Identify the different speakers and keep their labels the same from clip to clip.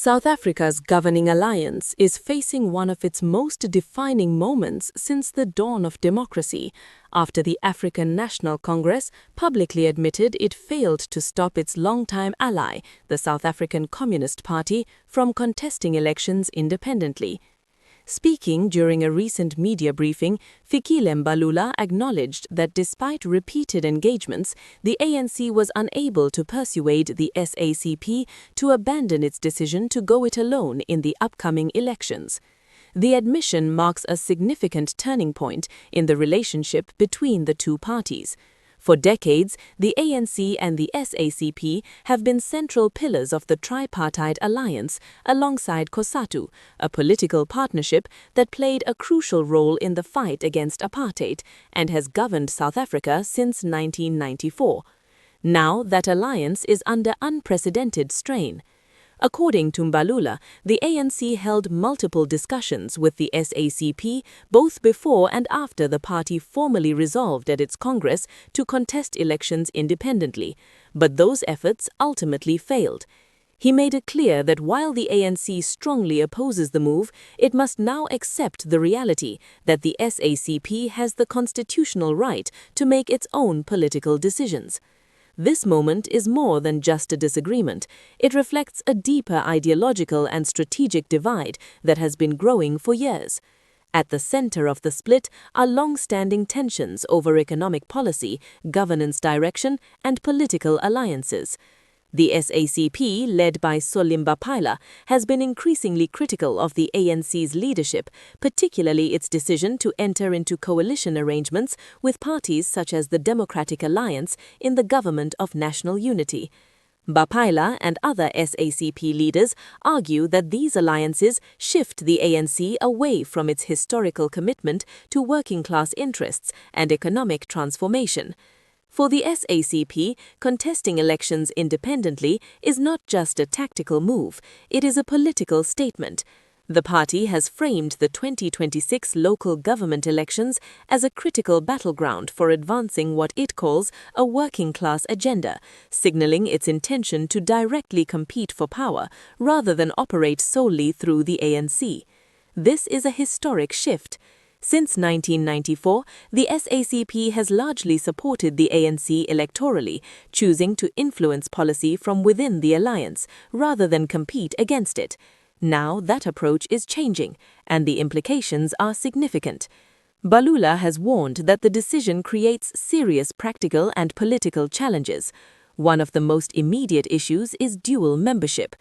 Speaker 1: South Africa's governing alliance is facing one of its most defining moments since the dawn of democracy, after the African National Congress publicly admitted it failed to stop its longtime ally, the South African Communist Party, from contesting elections independently. Speaking during a recent media briefing, Fikile Mbalula acknowledged that despite repeated engagements, the ANC was unable to persuade the SACP to abandon its decision to go it alone in the upcoming elections. The admission marks a significant turning point in the relationship between the two parties. For decades, the ANC and the SACP have been central pillars of the tripartite alliance alongside COSATU, a political partnership that played a crucial role in the fight against apartheid and has governed South Africa since 1994. Now that alliance is under unprecedented strain. According to Mbalula, the ANC held multiple discussions with the SACP both before and after the party formally resolved at its Congress to contest elections independently, but those efforts ultimately failed. He made it clear that while the ANC strongly opposes the move, it must now accept the reality that the SACP has the constitutional right to make its own political decisions. This moment is more than just a disagreement. It reflects a deeper ideological and strategic divide that has been growing for years. At the center of the split are long-standing tensions over economic policy, governance direction, and political alliances. The SACP, led by Solly Mbapaila, has been increasingly critical of the ANC's leadership, particularly its decision to enter into coalition arrangements with parties such as the Democratic Alliance in the Government of National Unity. Mbapaila and other SACP leaders argue that these alliances shift the ANC away from its historical commitment to working-class interests and economic transformation. For the SACP, contesting elections independently is not just a tactical move, it is a political statement. The party has framed the 2026 local government elections as a critical battleground for advancing what it calls a working-class agenda, signaling its intention to directly compete for power rather than operate solely through the ANC. This is a historic shift. Since 1994, the SACP has largely supported the ANC electorally, choosing to influence policy from within the alliance rather than compete against it. Now that approach is changing, and the implications are significant. Mbalula has warned that the decision creates serious practical and political challenges. One of the most immediate issues is dual membership.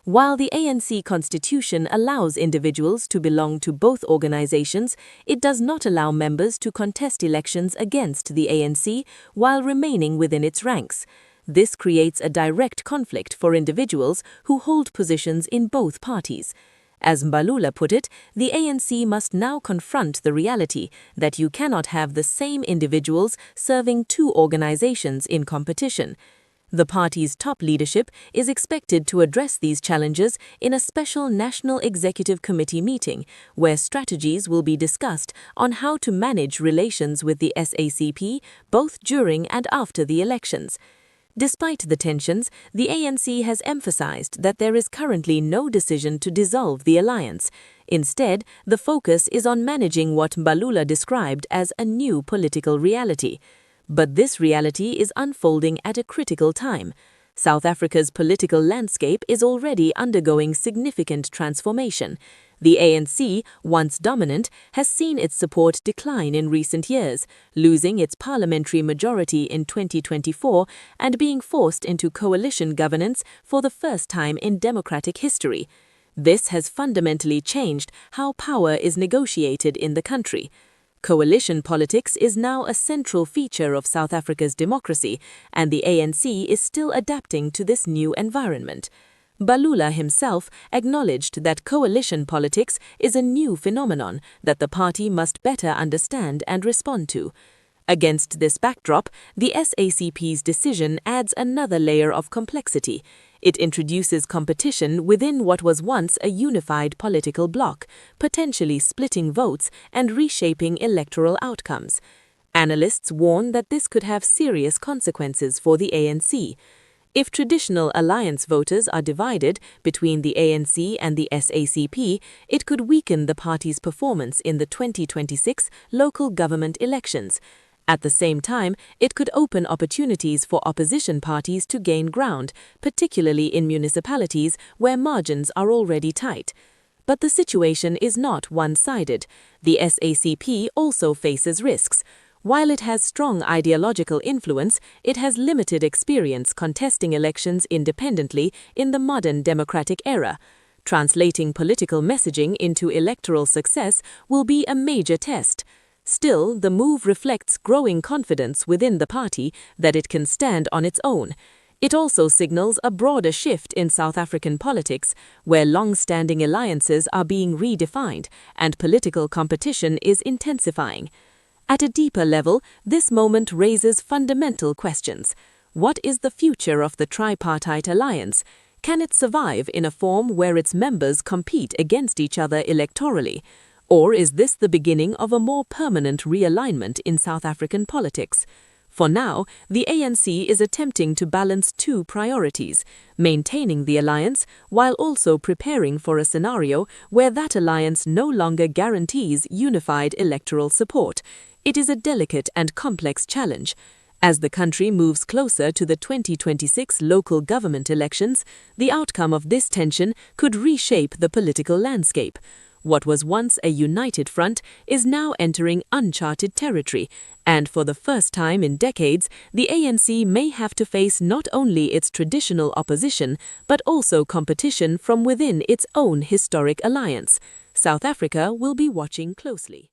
Speaker 1: While the ANC constitution allows individuals to belong to both organizations, it does not allow members to contest elections against the ANC while remaining within its ranks. This creates a direct conflict for individuals who hold positions in both parties. As Mbalula put it, the ANC must now confront the reality that you cannot have the same individuals serving two organizations in competition. The party's top leadership is expected to address these challenges in a special National Executive Committee meeting, where strategies will be discussed on how to manage relations with the SACP both during and after the elections. Despite the tensions, the ANC has emphasized that there is currently no decision to dissolve the alliance. Instead, the focus is on managing what Mbalula described as a new political reality. But this reality is unfolding at a critical time. South Africa's political landscape is already undergoing significant transformation. The ANC, once dominant, has seen its support decline in recent years, losing its parliamentary majority in 2024 and being forced into coalition governance for the first time in democratic history. This has fundamentally changed how power is negotiated in the country. Coalition politics is now a central feature of South Africa's democracy, and the ANC is still adapting to this new environment. Mbalula himself acknowledged that coalition politics is a new phenomenon that the party must better understand and respond to. Against this backdrop, the SACP's decision adds another layer of complexity. It introduces competition within what was once a unified political bloc, potentially splitting votes and reshaping electoral outcomes. Analysts warn that this could have serious consequences for the ANC. If traditional alliance voters are divided between the ANC and the SACP, it could weaken the party's performance in the 2026 local government elections. At the same time, it could open opportunities for opposition parties to gain ground, particularly in municipalities where margins are already tight. But the situation is not one-sided. The SACP also faces risks. While it has strong ideological influence, it has limited experience contesting elections independently in the modern democratic era. Translating political messaging into electoral success will be a major test. Still, the move reflects growing confidence within the party that it can stand on its own. It also signals a broader shift in South African politics, where long-standing alliances are being redefined and political competition is intensifying. At a deeper level, this moment raises fundamental questions. What is the future of the tripartite alliance? Can it survive in a form where its members compete against each other electorally? Or is this the beginning of a more permanent realignment in South African politics? For now, the ANC is attempting to balance two priorities, maintaining the alliance while also preparing for a scenario where that alliance no longer guarantees unified electoral support. It is a delicate and complex challenge. As the country moves closer to the 2026 local government elections, the outcome of this tension could reshape the political landscape. What was once a united front is now entering uncharted territory, and for the first time in decades, the ANC may have to face not only its traditional opposition, but also competition from within its own historic alliance. South Africa will be watching closely.